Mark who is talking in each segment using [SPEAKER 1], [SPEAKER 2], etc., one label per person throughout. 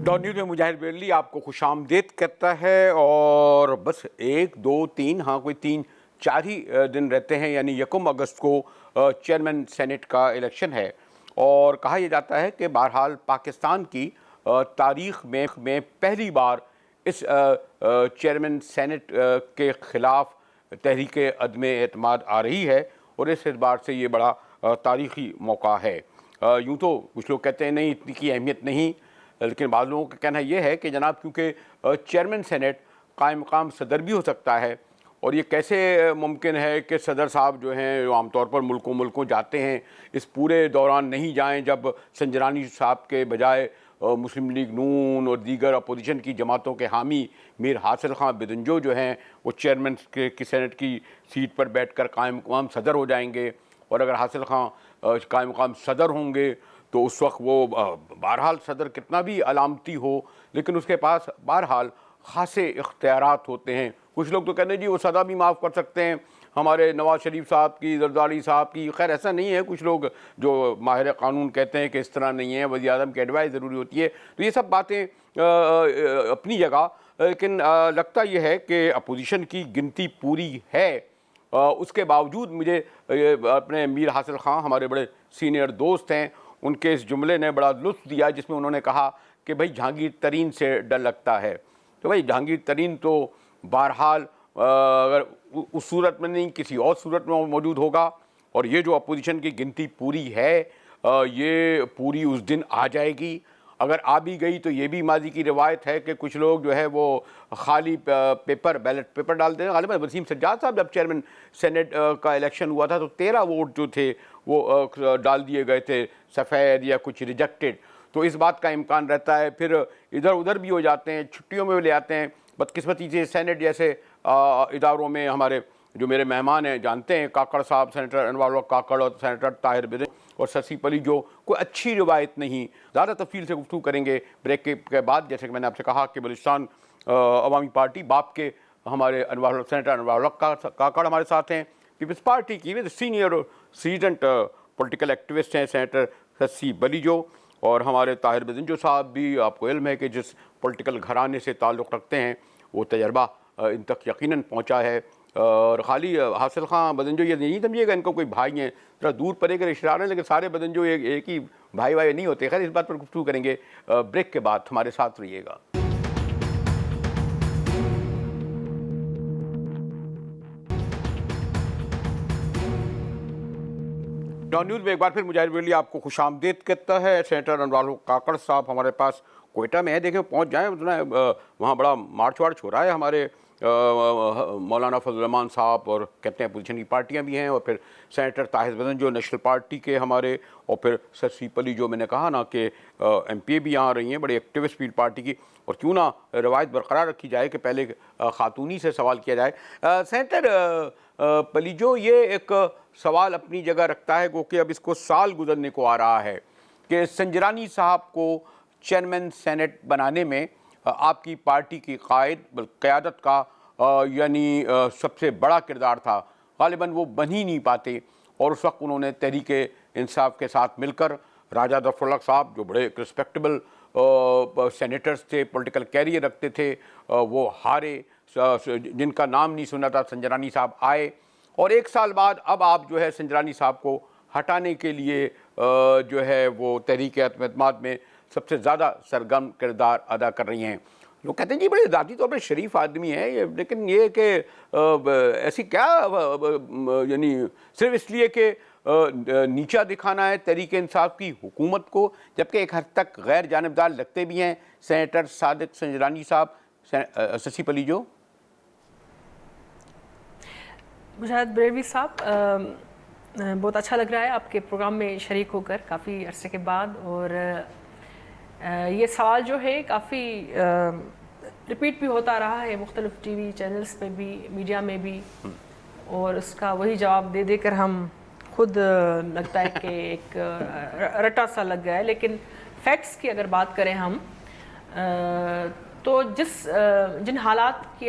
[SPEAKER 1] Dawn news میں مجاہد barely آپ کو خوش آمدید کرتا ہے. اور بس ایک دو تین کوئی تین چار ہی دن رہتے ہیں، یعنی 1 اگست کو چیئرمین سینٹ کا الیکشن ہے. اور کہا یہ جاتا ہے کہ بہرحال پاکستان کی تاریخ میں پہلی بار اس چیئرمین سینٹ کے خلاف تحریک عدم اعتماد آ رہی ہے، اور اس اعتبار سے یہ بڑا تاریخی موقع ہے. یوں تو کچھ لوگ کہتے ہیں نہیں اتنی کی اہمیت نہیں، لیکن بعض لوگوں کا کہنا یہ ہے کہ جناب کیونکہ چیئرمین سینٹ قائم مقام صدر بھی ہو سکتا ہے، اور یہ کیسے ممکن ہے کہ صدر صاحب جو ہیں جو عام طور پر ملکوں جاتے ہیں، اس پورے دوران نہیں جائیں جب سنجرانی صاحب کے بجائے مسلم لیگ نون اور دیگر اپوزیشن کی جماعتوں کے حامی میر حاصل خان بدنجو جو ہیں وہ چیئرمین کی سینٹ کی سیٹ پر بیٹھ کر قائم مقام صدر ہو جائیں گے. اور اگر حاصل خان قائم مقام صدر ہوں گے تو اس وقت وہ بہرحال صدر کتنا بھی علامتی ہو لیکن اس کے پاس بہرحال خاصے اختیارات ہوتے ہیں. کچھ لوگ تو کہتے ہیں جی وہ سزا بھی معاف کر سکتے ہیں ہمارے نواز شریف صاحب کی، زرداری صاحب کی. خیر ایسا نہیں ہے، کچھ لوگ جو ماہر قانون کہتے ہیں کہ اس طرح نہیں ہے، وزیر اعظم کی ایڈوائس ضروری ہوتی ہے. تو یہ سب باتیں اپنی جگہ، لیکن لگتا یہ ہے کہ اپوزیشن کی گنتی پوری ہے. اس کے باوجود مجھے اپنے میر حاصل خان ہمارے بڑے سینئر دوست ہیں، ان کے اس جملے نے بڑا لطف دیا جس میں انہوں نے کہا کہ بھائی جہانگیر ترین سے ڈر لگتا ہے. تو بھائی جہانگیر ترین تو بہرحال اگر اس صورت میں نہیں کسی اور صورت میں موجود ہوگا، اور یہ جو اپوزیشن کی گنتی پوری ہے یہ پوری اس دن آ جائے گی. اگر آ بھی گئی تو یہ بھی ماضی کی روایت ہے کہ کچھ لوگ جو ہے وہ خالی بیلٹ پیپر ڈالتے ہیں. غالباً وسیم سجاد صاحب جب چیئرمین سینٹ کا الیکشن ہوا تھا تو 13 ووٹ جو تھے وہ ڈال دیے گئے تھے سفید یا کچھ ریجیکٹڈ. تو اس بات کا امکان رہتا ہے، پھر ادھر ادھر بھی ہو جاتے ہیں، چھٹیوں میں بھی لے آتے ہیں. بدقسمتی سے سینٹ جیسے اداروں میں ہمارے جو میرے مہمان ہیں جانتے ہیں، کاکڑ صاحب، سینیٹر انوار الحق کاکڑ اور سینیٹر طاہر بدنجو اور سسی پلی جو کوئی اچھی روایت نہیں. زیادہ تفصیل سے گفتگو کریں گے بریک کے بعد. جیسے کہ میں نے آپ سے کہا کہ بلوچستان عوامی پارٹی باپ کے ہمارے سینیٹر انوار الحق کاکڑ ہمارے ساتھ ہیں. پیپلز پارٹی کی سینئر سیزنٹ پولیٹیکل ایکٹیوسٹ ہیں سینیٹر سسی بلیجو، اور ہمارے طاہر بدنجو صاحب بھی آپ کو علم ہے کہ جس پولیٹیکل گھرانے سے تعلق رکھتے ہیں وہ تجربہ ان تک یقیناً پہنچا ہے. اور خالی حاصل خان بدنجو یہ نہیں سمجھیے گا ان کو کوئی بھائی ہیں، ذرا دور پڑے کے رشتہ دار ہیں، لیکن سارے بدنجو ایک ہی بھائی نہیں ہوتے. خیر اس بات پر گفتگو کریں گے بریک کے بعد. ہمارے ساتھ رہیے گا. ڈان نیوز میں ایک بار پھر مجاہد بیرلی آپ کو خوش آمدید کہتا ہے. سینیٹر انوار الحق کاکڑ صاحب ہمارے پاس کوئٹہ میں ہے، دیکھیں پہنچ جائیں. وہاں بڑا مارچ وارچ ہو رہا ہے. ہمارے مولانا فضل الرحمان صاحب اور کہتے ہیں اپوزیشن کی پارٹیاں بھی ہیں، اور پھر سینیٹر طاہر بدنجو نیشنل پارٹی کے ہمارے، اور پھر سسی پلی جو میں نے کہا نا کہ ایم پی اے بھی یہاں رہی ہیں، بڑے ایکٹیوسٹ فیلڈ پارٹی کی. اور کیوں نہ روایت برقرار رکھی جائے کہ پہلے خاتونی سے سوال کیا جائے. سینیٹر پلیجو یہ ایک سوال اپنی جگہ رکھتا ہے کہ اب اس کو سال گزرنے کو آ رہا ہے کہ سنجرانی صاحب کو چیئرمین سینٹ بنانے میں آپ کی پارٹی کی قیادت کا یعنی سب سے بڑا کردار تھا. غالباً وہ بن ہی نہیں پاتے، اور اس وقت انہوں نے تحریک انصاف کے ساتھ مل کر راجہ ظفر الحق صاحب جو بڑے رسپیکٹیبل سینیٹرز تھے، پولیٹیکل کیریئر رکھتے تھے، وہ ہارے. جن کا نام نہیں سنا تھا سنجرانی صاحب آئے، اور 1 سال بعد اب آپ جو ہے سنجرانی صاحب کو ہٹانے کے لیے جو ہے وہ تحریک عدم اعتماد میں سب سے زیادہ سرگرم کردار ادا کر رہی ہیں. لوگ کہتے ہیں جی بڑے ذاتی طور پر شریف آدمی ہیں یہ، لیکن یہ کہ ایسی کیا یعنی صرف اس لیے کہ نیچا دکھانا ہے تحریک انصاف کی حکومت کو، جبکہ ایک حد تک غیر جانبدار لگتے بھی ہیں سینیٹر صادق سنجرانی صاحب. سسی پلیجو.
[SPEAKER 2] مجاہد بیرلی صاحب، بہت اچھا لگ رہا ہے آپ کے پروگرام میں شریک ہو کر کافی عرصے کے بعد. اور یہ سوال جو ہے کافی ریپیٹ بھی ہوتا رہا ہے مختلف ٹی وی چینلز پہ بھی، میڈیا میں بھی، اور اس کا وہی جواب دے دے کر ہم خود لگتا ہے کہ ایک رٹا سا لگ گیا ہے. لیکن فیکٹس کی اگر بات کریں ہم تو جن حالات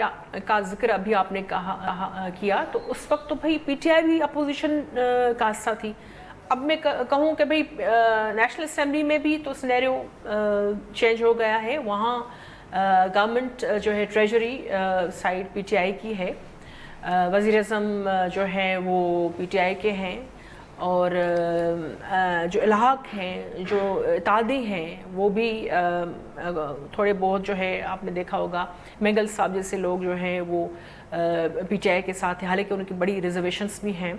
[SPEAKER 2] کا ذکر ابھی آپ نے کیا تو اس وقت تو بھائی پی ٹی آئی بھی اپوزیشن کا حصہ تھی. اب میں کہوں کہ بھئی نیشنل اسمبلی میں بھی تو سینیریو چینج ہو گیا ہے. وہاں گورنمنٹ جو ہے treasury side P T I کی ہے, وزیر اعظم جو ہیں وہ پی ٹی آئی کے ہیں, اور جو الحاق ہیں, جو اتحادی ہیں, وہ بھی تھوڑے بہت جو ہے آپ نے دیکھا ہوگا مینگل صاحب جیسے لوگ جو ہیں وہ پی ٹی آئی کے ساتھ ہیں, حالانکہ ان کی بڑی ریزرویشنز بھی ہیں.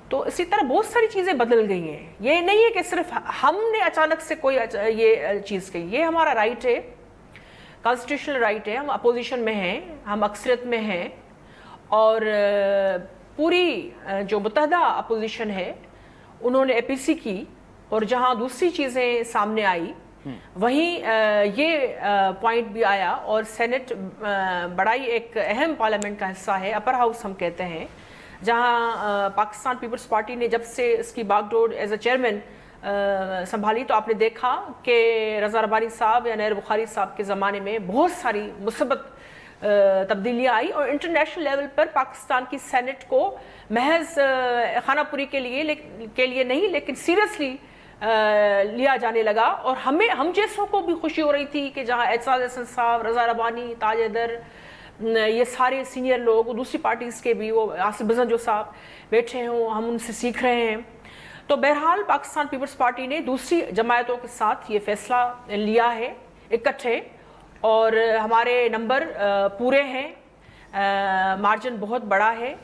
[SPEAKER 2] تو اسی طرح بہت ساری چیزیں بدل گئی ہیں. یہ نہیں ہے کہ صرف ہم نے اچانک سے کوئی یہ چیز کہی, یہ ہمارا رائٹ ہے, کانسٹیٹیوشنل رائٹ ہے. ہم اپوزیشن میں ہیں, ہم اکثریت میں ہیں, اور پوری جو متحدہ اپوزیشن ہے انہوں نے اے پی سی کی, اور جہاں دوسری چیزیں سامنے آئی وہیں یہ پوائنٹ بھی آیا. اور سینٹ بڑا ہی ایک اہم پارلیمنٹ کا حصہ ہے, اپر ہاؤس ہم کہتے ہیں, جہاں پاکستان پیپلز پارٹی نے جب سے اس کی باغ ڈور ایز اے چیئرمین سنبھالی تو آپ نے دیکھا کہ رضا ربانی صاحب یا نیر بخاری صاحب کے زمانے میں بہت ساری مثبت تبدیلیاں آئی, اور انٹرنیشنل لیول پر پاکستان کی سینٹ کو محض خانہ پوری کے لیے نہیں لیکن سیریسلی لیا جانے لگا. اور ہم جیسوں کو بھی خوشی ہو رہی تھی کہ جہاں اعتزاز احسن صاحب, رضا ربانی, تاج حیدر, یہ سارے سینئر لوگ دوسری پارٹیز کے بھی, وہ آصف بزن جو صاحب بیٹھے ہوں, ہم ان سے سیکھ رہے ہیں. تو بہرحال پاکستان پیپلز پارٹی نے دوسری جماعتوں کے ساتھ یہ فیصلہ لیا ہے اکٹھے, اور ہمارے نمبر پورے ہیں, مارجن بہت بڑا ہے,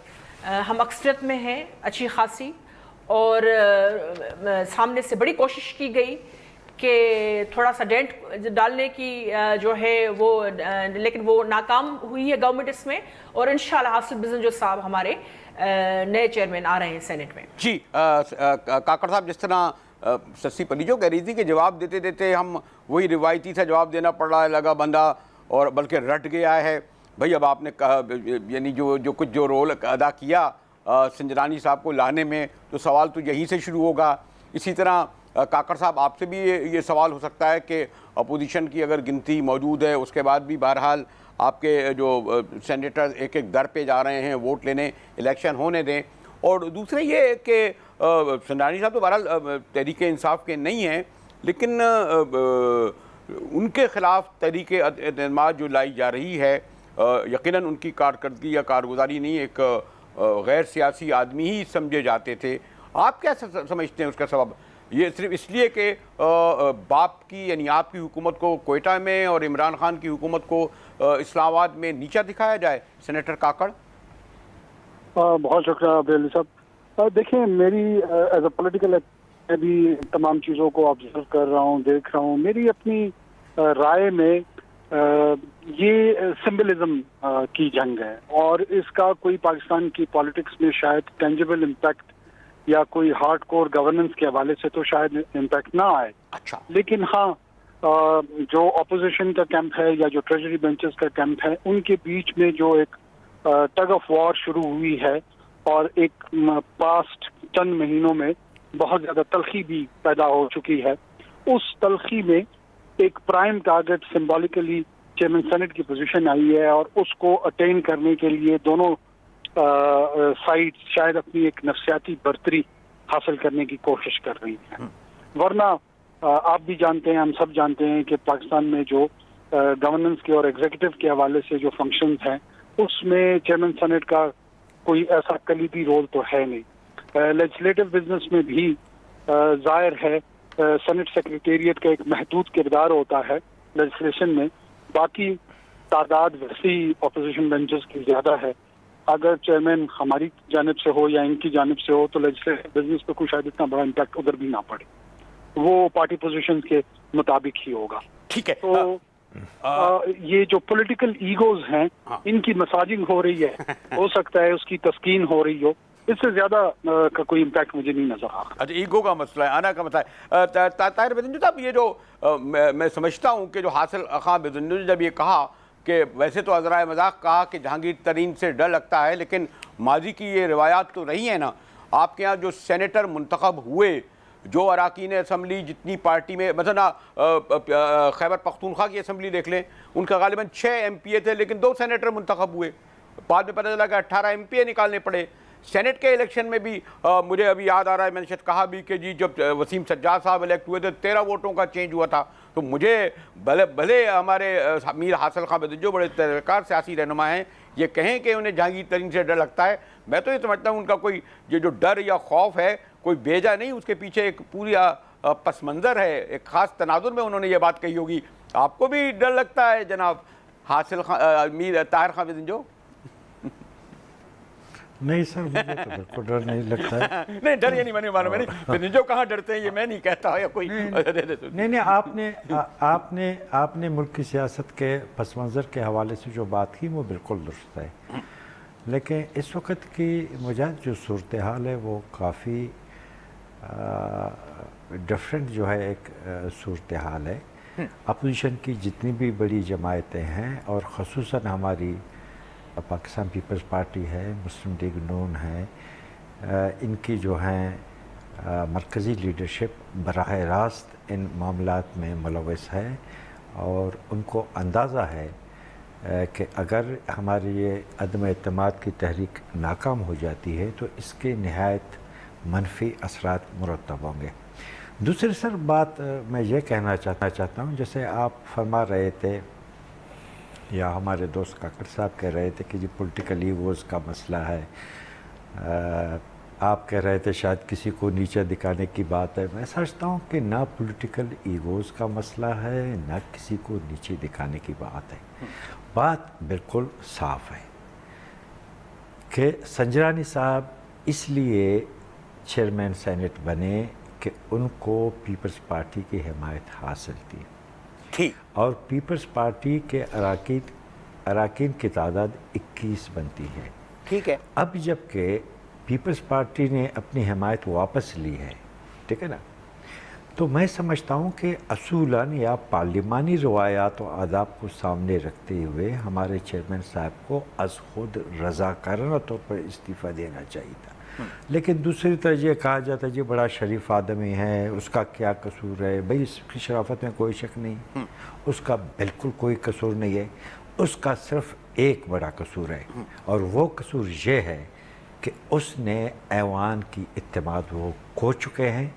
[SPEAKER 2] ہم اکثریت میں ہیں اچھی خاصی, اور سامنے سے بڑی کوشش کی گئی کہ تھوڑا سا ڈینٹ ڈالنے کی جو ہے وہ, لیکن وہ ناکام ہوئی ہے گورنمنٹ اس میں. اور انشاءاللہ آصف بزن جو صاحب ہمارے نئے چیئرمین آ رہے ہیں سینٹ میں.
[SPEAKER 1] جی کاکڑ صاحب, جس طرح سسی پلیجو کہہ رہی تھی کہ جواب دیتے دیتے ہم وہی روایتی سا جواب دینا پڑ رہا ہے, لگا بندہ, اور بلکہ رٹ گیا ہے. بھئی اب آپ نے کہا یعنی جو رول ادا کیا سنجرانی صاحب کو لانے میں, تو سوال تو یہیں سے شروع ہوگا. اسی طرح کاکڑ صاحب آپ سے بھی یہ سوال ہو سکتا ہے کہ اپوزیشن کی اگر گنتی موجود ہے, اس کے بعد بھی بہرحال آپ کے جو سینیٹر ایک ایک در پہ جا رہے ہیں ووٹ لینے, الیکشن ہونے دیں. اور دوسرے یہ کہ سنجرانی صاحب تو بہرحال تحریک انصاف کے نہیں ہیں, لیکن ان کے خلاف تحریک اعتماد جو لائی جا رہی ہے, یقیناً ان کی کارکردگی یا کارگزاری نہیں, ایک غیر سیاسی آدمی ہی سمجھے جاتے تھے. آپ کیا سمجھتے ہیں اس کا سبب؟ یہ صرف اس لیے کہ باپ کی یعنی آپ کی حکومت کو کوئٹہ میں اور عمران خان کی حکومت کو اسلام آباد میں نیچا دکھایا جائے؟ سینیٹر کاکڑ.
[SPEAKER 3] بہت شکریہ عبدالعلی صاحب. دیکھیں, میری ایز اے پولیٹیکل میں بھی تمام چیزوں کو آبزرو کر رہا ہوں, دیکھ رہا ہوں. میری اپنی رائے میں یہ سمبلزم کی جنگ ہے, اور اس کا کوئی پاکستان کی پالیٹکس میں شاید ٹینجیبل امپیکٹ یا کوئی ہارڈ کور گورننس کے حوالے سے تو شاید امپیکٹ نہ آئے.
[SPEAKER 1] اچھا,
[SPEAKER 3] لیکن ہاں جو اپوزیشن کا کیمپ ہے یا جو ٹریجری بینچز کا کیمپ ہے, ان کے بیچ میں جو ایک ٹگ آف وار شروع ہوئی ہے, اور ایک پاسٹ چند مہینوں میں بہت زیادہ تلخی بھی پیدا ہو چکی ہے. اس تلخی میں ایک prime target symbolically chairman senate کی پوزیشن آئی ہے, اور اس کو اٹین کرنے کے لیے دونوں سائڈ شاید اپنی ایک نفسیاتی برتری حاصل کرنے کی کوشش کر رہی ہیں. ورنہ آپ بھی جانتے ہیں, ہم سب جانتے ہیں کہ پاکستان میں جو گورننس کے اور ایگزیکٹو کے حوالے سے جو فنکشنز ہیں, اس میں چیئرمین سینٹ کا کوئی ایسا کلیدی رول تو ہے نہیں. لیجسلیٹو بزنس میں بھی ظاہر ہے سینٹ سیکریٹریٹ کا ایک محدود کردار ہوتا ہے لیجسلیشن میں, باقی تعداد ویسی اپوزیشن بینچز کی زیادہ ہے. اگر چیئرمین ہماری جانب سے ہو یا ان کی جانب سے ہو تو لیجسلیٹو بزنس پہ کوئی شاید اتنا بڑا امپیکٹ ادھر بھی نہ پڑے, وہ پارٹی پوزیشن کے مطابق ہی ہوگا.
[SPEAKER 1] ٹھیک ہے.
[SPEAKER 3] تو یہ جو پولیٹیکل ایگوز ہیں, ان کی مساجنگ ہو رہی ہے, ہو سکتا ہے اس کی تسکین ہو رہی ہو, اس سے زیادہ کا کوئی امپیکٹ مجھے نہیں نظر آ رہا.
[SPEAKER 1] اچھا, ایگو کا مسئلہ ہے, آنا کا مسئلہ ہے. طاہر بزنجو صاحب, یہ جو میں سمجھتا ہوں کہ جو حاصل خان بزنجو نے جب یہ کہا کہ ویسے تو عذرائے مذاق کہا کہ جہانگیر ترین سے ڈر لگتا ہے, لیکن ماضی کی یہ روایات تو رہی ہیں نا. آپ کے ہاں جو سینیٹر منتخب ہوئے, جو اراکین اسمبلی جتنی پارٹی میں, مثلا خیبر پختونخوا کی اسمبلی دیکھ لیں, ان کا غالباً 6 ایم پی اے تھے لیکن 2 سینیٹر منتخب ہوئے. بعد میں پتہ چلا کہ 18 ایم پی اے نکالنے پڑے. سینٹ کے الیکشن میں بھی مجھے ابھی یاد آ رہا ہے، میں نے شاید کہا بھی کہ جی جب وسیم سجاد صاحب الیکٹ ہوئے تھے 13 ووٹوں کا چینج ہوا تھا، تو مجھے بھلے ہمارے میر حاصل خان بدنجو بڑے تجربہ سیاسی رہنما ہیں، یہ کہیں کہ انہیں جہانگیر ترین سے ڈر لگتا ہے، میں تو یہ سمجھتا ہوں ان کا کوئی یہ جو ڈر یا خوف ہے کوئی بیجا نہیں، اس کے پیچھے ایک پوری پس منظر ہے، ایک خاص تناظر میں انہوں نے یہ بات کہی ہوگی۔ آپ کو بھی ڈر لگتا ہے جناب حاصل خان میر طاہر خان بدنجو؟
[SPEAKER 4] نہیں سر، مجھے تو بالکل ڈر نہیں لگتا ہے۔
[SPEAKER 1] نہیں ڈر یہ نہیں، میں نے معلوم ہے بدنجو کہاں ڈرتے ہیں یہ میں نہیں کہتا یا کوئی
[SPEAKER 4] نہیں، آپ نے ملک کی سیاست کے پس منظر کے حوالے سے جو بات کی وہ بالکل درست ہے، لیکن اس وقت کی مجاہد جو صورتحال ہے وہ کافی ڈفرینٹ جو ہے ایک صورتحال ہے۔ اپوزیشن کی جتنی بھی بڑی جماعتیں ہیں اور خصوصاً ہماری پاکستان پیپلز پارٹی ہے، مسلم لیگ نون ہے، ان کی جو ہیں مرکزی لیڈرشپ براہ راست ان معاملات میں ملوث ہے، اور ان کو اندازہ ہے کہ اگر ہماری یہ عدم اعتماد کی تحریک ناکام ہو جاتی ہے تو اس کے نہایت منفی اثرات مرتب ہوں گے۔ دوسری سر بات میں یہ کہنا چاہتا ہوں، جیسے آپ فرما رہے تھے یا ہمارے دوست کاکڑ صاحب کہہ رہے تھے کہ جی پولیٹیکل ایگوز کا مسئلہ ہے، آپ کہہ رہے تھے شاید کسی کو نیچے دکھانے کی بات ہے۔ میں سمجھتا ہوں کہ نہ پولیٹیکل ایگوز کا مسئلہ ہے نہ کسی کو نیچے دکھانے کی بات ہے، بات بالکل صاف ہے کہ سنجرانی صاحب اس لیے چیئرمین سینٹ بنے کہ ان کو پیپلز پارٹی کی حمایت حاصل تھی، اور پیپلز پارٹی کے اراکین کی تعداد 21 بنتی ہے۔
[SPEAKER 1] ٹھیک ہے،
[SPEAKER 4] اب جب کہ پیپلز پارٹی نے اپنی حمایت واپس لی ہے، ٹھیک ہے نا، تو میں سمجھتا ہوں کہ اصولاً یا پارلیمانی روایات و آداب کو سامنے رکھتے ہوئے ہمارے چیئرمین صاحب کو از خود رضاکارانہ طور پر استعفیٰ دینا چاہیے تھا، لیکن دوسری طرف یہ کہا جاتا ہے جی بڑا شریف آدمی ہے، اس کا کیا قصور ہے؟ بھئی اس کی شرافت میں کوئی شک نہیں، اس کا بالکل کوئی قصور نہیں ہے، اس کا صرف ایک بڑا قصور ہے، اور وہ قصور یہ ہے کہ اس نے ایوان کی اعتماد وہ کھو چکے ہیں،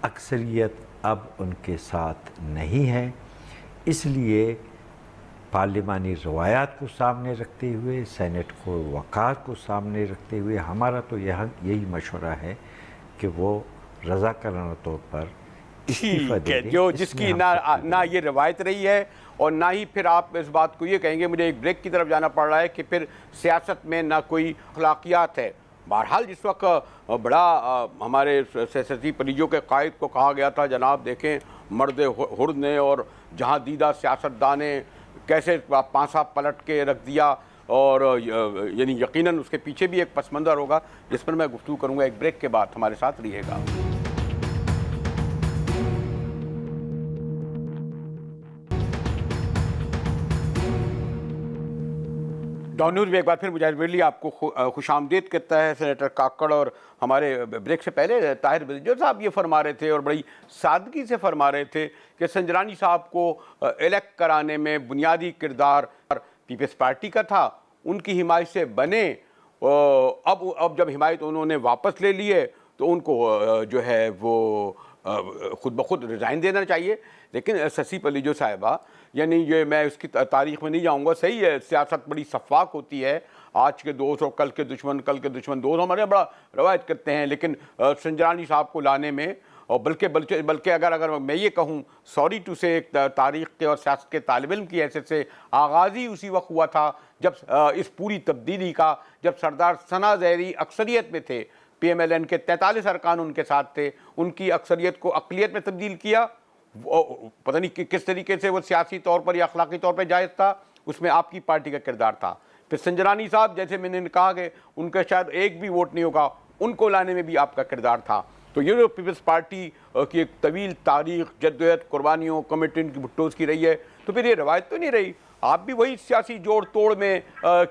[SPEAKER 4] اکثریت اب ان کے ساتھ نہیں ہے، اس لیے پارلیمانی روایات کو سامنے رکھتے ہوئے، سینٹ کو وقار کو سامنے رکھتے ہوئے ہمارا تو یہی مشورہ ہے کہ وہ رضاکارانہ طور پر استعفیٰ دے دیں،
[SPEAKER 1] جو جس کی نہ یہ روایت رہی ہے اور نہ ہی پھر آپ اس بات کو یہ کہیں گے۔ مجھے ایک بریک کی طرف جانا پڑ رہا ہے کہ پھر سیاست میں نہ کوئی اخلاقیات ہے۔ بہرحال جس وقت بڑا ہمارے سیاسی پریجوں کے قائد کو کہا گیا تھا جناب دیکھیں مرد ہرد نے اور جہاں دیدہ سیاستدان نے کیسے پانسا پلٹ کے رکھ دیا، اور یعنی یقیناً اس کے پیچھے بھی ایک پس منظر ہوگا جس پر میں گفتگو کروں گا ایک بریک کے بعد۔ ہمارے ساتھ رہیے گا۔ ڈان نیوز میں ایک بار پھر مجاہد ویلی آپ کو خوش آمدید کہتا ہے۔ سینیٹر کاکڑ اور ہمارے بریک سے پہلے طاہر بدنجو صاحب یہ فرما رہے تھے اور بڑی سادگی سے فرما رہے تھے کہ سنجرانی صاحب کو الیکٹ کرانے میں بنیادی کردار پیپلز پارٹی کا تھا، ان کی حمایت سے بنے، اب جب حمایت انہوں نے واپس لے لی ہے تو ان کو جو ہے وہ خود بخود ریزائن دینا چاہیے۔ لیکن سسی پلیجو صاحبہ، یعنی یہ میں اس کی تاریخ میں نہیں جاؤں گا، صحیح ہے سیاست بڑی شفاف ہوتی ہے، آج کے دوست اور کل کے دشمن دوست ہمارے بڑا روایت کرتے ہیں، لیکن سنجرانی صاحب کو لانے میں اور بلکہ اگر میں یہ کہوں سوری ٹو سے ایک تاریخ کے اور سیاست کے طالب علم کی حیثیت سے آغاز ہی اسی وقت ہوا تھا جب اس پوری تبدیلی کا، جب سردار ثنا ظہری اکثریت میں تھے، پی ایم ایل این کے 43 ارکان ان کے ساتھ تھے، ان کی اکثریت کو اقلیت میں تبدیل کیا۔ پتہ نہیں کس طریقے سے وہ سیاسی طور پر یا اخلاقی طور پر جائز تھا، اس میں آپ کی پارٹی کا کردار تھا۔ پھر سنجرانی صاحب جیسے میں نے کہا کہ ان کا شاید ایک بھی ووٹ نہیں ہوگا، ان کو لانے میں بھی آپ کا کردار تھا۔ تو یہ جو پیپلز پارٹی کی ایک طویل تاریخ جدوجہد قربانیوں کمیٹن کی بھٹوز کی رہی ہے، تو پھر یہ روایت تو نہیں رہی، آپ بھی وہی سیاسی جوڑ توڑ میں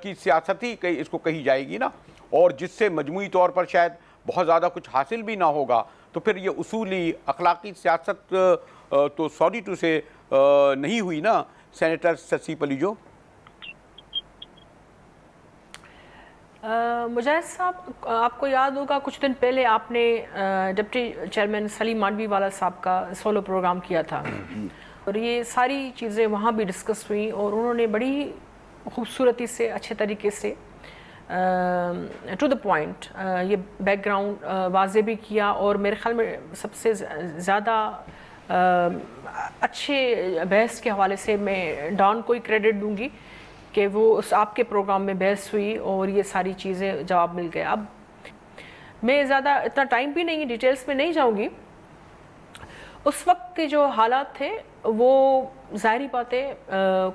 [SPEAKER 1] کی سیاست ہی اس کو کہی جائے گی نا، اور جس سے مجموعی طور پر شاید بہت زیادہ کچھ حاصل بھی نہ ہوگا۔ تو پھر یہ اصولی اخلاقی سیاست تو سوری ٹو سے نہیں ہوئی نا سینیٹر سسی پلیجو؟
[SPEAKER 2] مجاہد صاحب آپ کو یاد ہوگا کچھ دن پہلے آپ نے ڈپٹی چیئرمین سلیم مانڈوی والا صاحب کا سولو پروگرام کیا تھا اور یہ ساری چیزیں وہاں بھی ڈسکس ہوئیں اور انہوں نے بڑی خوبصورتی سے اچھے طریقے سے ٹو دا پوائنٹ یہ بیک گراؤنڈ واضح بھی کیا اور میرے خیال میں سب سے زیادہ اچھے بحث کے حوالے سے میں ڈان کو ہی کریڈٹ دوں گی کہ وہ اس آپ کے پروگرام میں بحث ہوئی اور یہ ساری چیزیں جواب مل گئے. اب میں زیادہ اتنا ٹائم بھی نہیں ڈیٹیلز میں نہیں جاؤں گی. اس وقت کے جو حالات تھے وہ ظاہری باتیں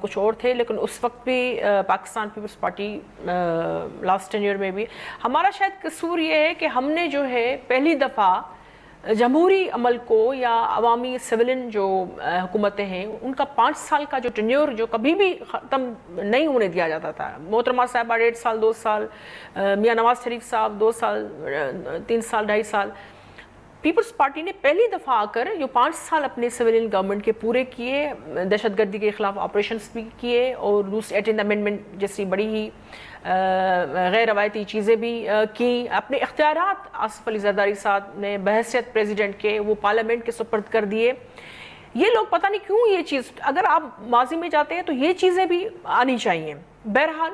[SPEAKER 2] کچھ اور تھے لیکن اس وقت بھی پاکستان پیپلز پارٹی لاسٹ 10 ایئر میں بھی ہمارا شاید قصور یہ ہے کہ ہم نے جو ہے پہلی دفعہ جمہوری عمل کو یا عوامی سویلین جو حکومتیں ہیں ان کا 5 سال کا جو ٹینیور جو کبھی بھی ختم نہیں ہونے دیا جاتا تھا. محترمہ صاحبہ 1.5 سال 2 سال, میاں نواز شریف صاحب 2 سال 3 سال 2.5 سال. پیپلز پارٹی نے پہلی دفعہ آ کر جو 5 سال اپنے سویلین گورنمنٹ کے پورے کیے, دہشت گردی کے خلاف آپریشنز بھی کیے اور دوسری 18th امینڈمنٹ جیسی بڑی ہی غیر روایتی چیزیں بھی کی. اپنے اختیارات آصف علی زرداری صاحب نے بحیثیت پریزیڈنٹ کے وہ پارلیمنٹ کے سپرد کر دیے. یہ لوگ پتہ نہیں کیوں یہ چیز, اگر آپ ماضی میں جاتے ہیں تو یہ چیزیں بھی آنی چاہیے. بہرحال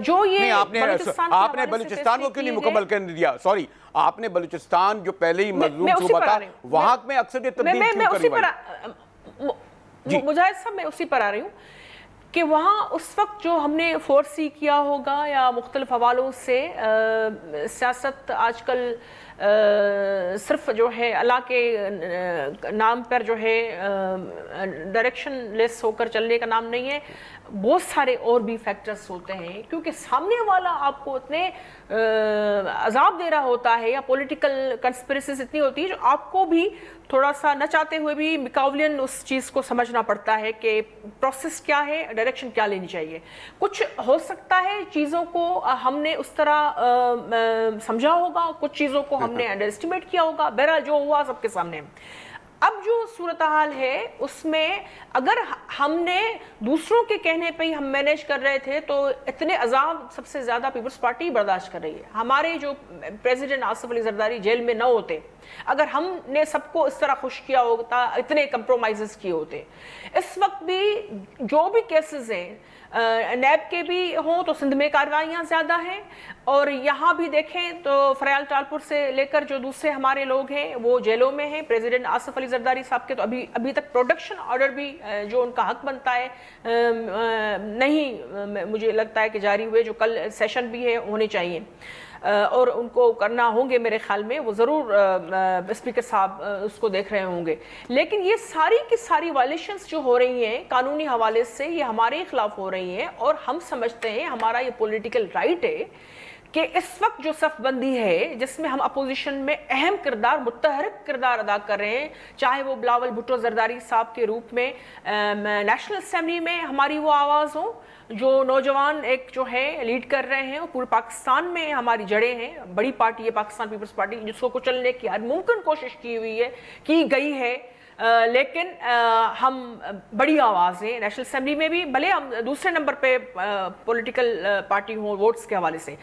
[SPEAKER 2] جو یہ
[SPEAKER 1] آپ نے بلوچستان کو کیوں نہیں مکمل کرنے دیا؟ سوری, آپ نے بلوچستان جو پہلے ہی مظلوم صوبہ تھا وہاں میں اکثر یہ تبدیل کیوں کرنی پڑی؟
[SPEAKER 2] مجاہد صاحب میں اسی پر آ رہی ہوں کہ وہاں اس وقت جو ہم نے فورسی کیا ہوگا یا مختلف حوالوں سے سیاست آج کل صرف جو ہے اللہ کے نام پر جو ہے ڈائریکشن لیس ہو کر چلنے کا نام نہیں ہے. بہت سارے اور بھی فیکٹرز ہوتے ہیں کیونکہ سامنے والا آپ کو اتنے عذاب دے رہا ہوتا ہے یا پولیٹیکل کنسپریسیز اتنی ہوتی ہے جو آپ کو بھی تھوڑا سا نہ چاہتے ہوئے بھی مکاولین اس چیز کو سمجھنا پڑتا ہے کہ پروسیس کیا ہے, ڈائریکشن کیا لینی چاہیے. کچھ ہو سکتا ہے چیزوں کو ہم نے اس طرح سمجھا ہوگا, کچھ چیزوں کو ہم نے انڈر اسٹیمیٹ کیا ہوگا. بہرحال جو ہوا سب کے سامنے. اب جو صورتحال ہے اس میں اگر ہم نے دوسروں کے کہنے پہ ہی ہم مینیج کر رہے تھے تو اتنے عذاب سب سے زیادہ پیپلز پارٹی برداشت کر رہی ہے. ہمارے جو پریزیڈنٹ آصف علی زرداری جیل میں نہ ہوتے, اگر ہم نے سب کو اس طرح خوش کیا ہوتا, اتنے کمپرومائزز کیے ہوتے. اس وقت بھی جو بھی کیسز ہیں نیب کے بھی ہوں تو سندھ میں کارروائیاں زیادہ ہیں اور یہاں بھی دیکھیں تو فریال ٹالپور سے لے کر جو دوسرے ہمارے لوگ ہیں وہ جیلوں میں ہیں. پریزیڈنٹ آصف علی زرداری صاحب کے تو ابھی تک پروڈکشن آرڈر بھی جو ان کا حق بنتا ہے نہیں مجھے لگتا ہے کہ جاری ہوئے, جو کل سیشن بھی ہے ہونے چاہیے اور ان کو کرنا ہوں گے میرے خیال میں. وہ ضرور اسپیکر صاحب اس کو دیکھ رہے ہوں گے. لیکن یہ ساری کی ساری وائلیشنز جو ہو رہی ہیں قانونی حوالے سے یہ ہمارے خلاف ہو رہی ہیں اور ہم سمجھتے ہیں ہمارا یہ پولیٹیکل رائٹ ہے کہ اس وقت جو صف بندی ہے جس میں ہم اپوزیشن میں اہم کردار, متحرک کردار ادا کر رہے ہیں, چاہے وہ بلاول بھٹو زرداری صاحب کے روپ میں نیشنل اسمبلی میں ہماری وہ آواز ہو, جو نوجوان ایک جو ہے لیڈ کر رہے ہیں, وہ پورے پاکستان میں ہماری جڑیں ہیں. بڑی پارٹی ہے پاکستان پیپلز پارٹی جس کو کچلنے کی ہر ممکن کوشش کی گئی ہے لیکن ہم بڑی آواز ہیں نیشنل اسمبلی میں بھی, بھلے ہم دوسرے نمبر پہ پولیٹیکل پارٹی ہوں ووٹس کے حوالے سے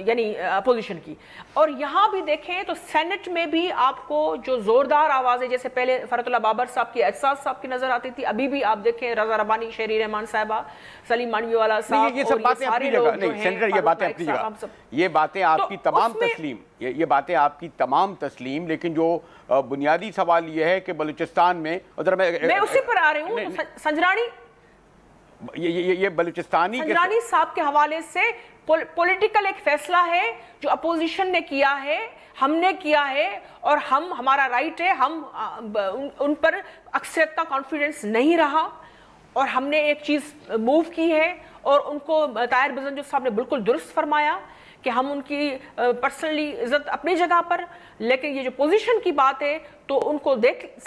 [SPEAKER 2] یعنی اپوزیشن کی. اور یہاں بھی دیکھیں تو سینٹ میں بھی آپ کو جو زوردار آوازیں جیسے پہلے فرحت اللہ بابر صاحب کی, احساس صاحب کی نظر آتی تھی, ابھی بھی آپ دیکھیں رضا ربانی, شہری رحمان صاحبہ, سلیم مانڈوی والا صاحب,
[SPEAKER 1] یہ سب باتیں اپنی جگہ نہیں سینیٹر, یہ باتیں اپنی جگہ, یہ باتیں آپ کی تمام تسلیم, یہ باتیں آپ کی تمام تسلیم. لیکن جو بنیادی سوال یہ ہے کہ بلوچستان میں
[SPEAKER 2] میں اسی پر آ رہی ہوں. سنجرانی
[SPEAKER 1] یہ بلوچستانی
[SPEAKER 2] صاحب کے حوالے سے پولیٹیکل ایک فیصلہ ہے جو اپوزیشن نے کیا ہے, ہم نے کیا ہے اور ہمارا رائٹ ہے. ہم ان پر اکثریت کا کانفیڈنس نہیں رہا اور ہم نے ایک چیز موو کی ہے اور ان کو طاہر بزنجو صاحب نے بالکل درست فرمایا کہ ہم ان کی پرسنلی عزت اپنی جگہ پر, لیکن یہ جو پوزیشن کی بات ہے تو ان کو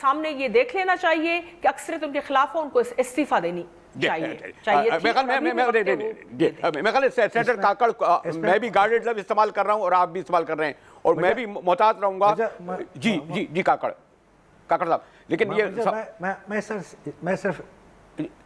[SPEAKER 2] سامنے یہ دیکھ لینا چاہیے کہ اکثریت ان کے خلاف ہو, ان کو استعفیٰ دینی
[SPEAKER 1] سینیٹر کاکڑ, میں بھی گارڈڈ لفظ استعمال کر رہا ہوں اور آپ بھی استعمال کر رہے ہیں اور میں بھی محتاط رہوں گا. جی کاکڑ صاحب, لیکن یہ
[SPEAKER 4] میں صرف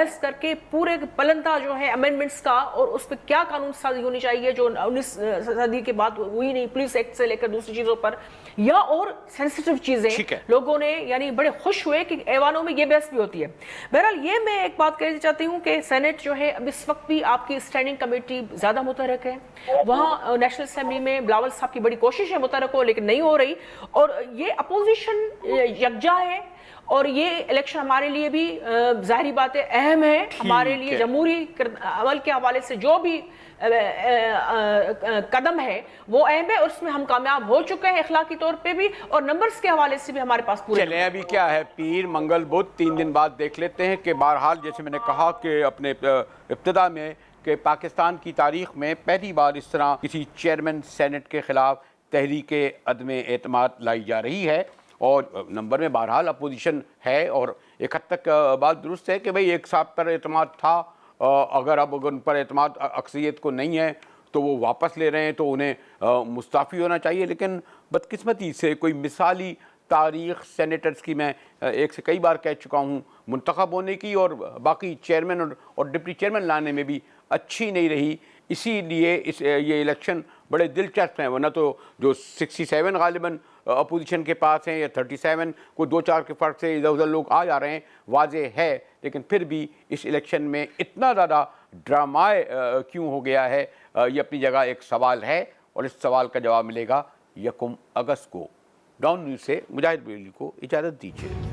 [SPEAKER 2] بحث کر کے پورے پلندہ جو ہے امینڈمنٹس کا اور اس پہ کیا قانون سازی ہونی چاہیے جو 19 صدی کے بعد ہوئی نہیں، پولیس ایکٹ سے لے کر دوسری چیزوں پر یا اور سینسیٹیو چیزیں لوگوں نے یعنی بڑے خوش ہوئے کہ ایوانوں میں یہ بحث بھی ہوتی ہے. بہرحال یہ میں ایک بات کہنا چاہتی ہوں کہ سینٹ جو ہے اب اس وقت بھی آپ کی اسٹینڈنگ کمیٹی زیادہ متحرک ہے. وہاں نیشنل اسمبلی میں بلاول صاحب کی بڑی کوشش ہے متحرک ہو، لیکن نہیں ہو رہی، اور یہ اپوزیشن یکجا ہے. اور یہ الیکشن ہمارے لیے بھی ظاہری بات ہے اہم ہے، ہمارے لیے جمہوری عمل کے حوالے سے جو بھی قدم ہے وہ اہم ہے، اور اس میں ہم کامیاب ہو چکے ہیں اخلاقی طور پہ بھی، اور نمبرز کے حوالے سے بھی ہمارے پاس پورے.
[SPEAKER 1] چلیں ابھی کیا ہے، پیر منگل بدھ 3 دن بعد دیکھ لیتے ہیں کہ بہرحال جیسے میں نے کہا کہ اپنے ابتدا میں کہ پاکستان کی تاریخ میں پہلی بار اس طرح کسی چیئرمین سینٹ کے خلاف تحریک عدم اعتماد لائی جا رہی ہے، اور نمبر میں بہرحال اپوزیشن ہے، اور ایک حد تک بات درست ہے کہ بھئی ایک صاحب پر اعتماد تھا، اگر اب ان پر اعتماد اکثریت کو نہیں ہے تو وہ واپس لے رہے ہیں تو انہیں مستعفی ہونا چاہیے. لیکن بدقسمتی سے کوئی مثالی تاریخ سینیٹرز کی میں ایک سے کئی بار کہہ چکا ہوں منتخب ہونے کی، اور باقی چیئرمین اور ڈپٹی چیئرمین لانے میں بھی اچھی نہیں رہی. اسی لیے یہ الیکشن بڑے دلچسپ ہیں، ورنہ تو جو 67 غالباً اپوزیشن کے پاس ہیں یا 37 کوئی 2-4 کے فرق سے ادھر ادھر لوگ آ جا رہے ہیں، واضح ہے. لیکن پھر بھی اس الیکشن میں اتنا زیادہ ڈرامائے کیوں ہو گیا ہے، یہ اپنی جگہ ایک سوال ہے، اور اس سوال کا جواب ملے گا 1 اگست کو. ڈاؤن نیوز سے مجاہد بریلوی کو اجازت دیجیے.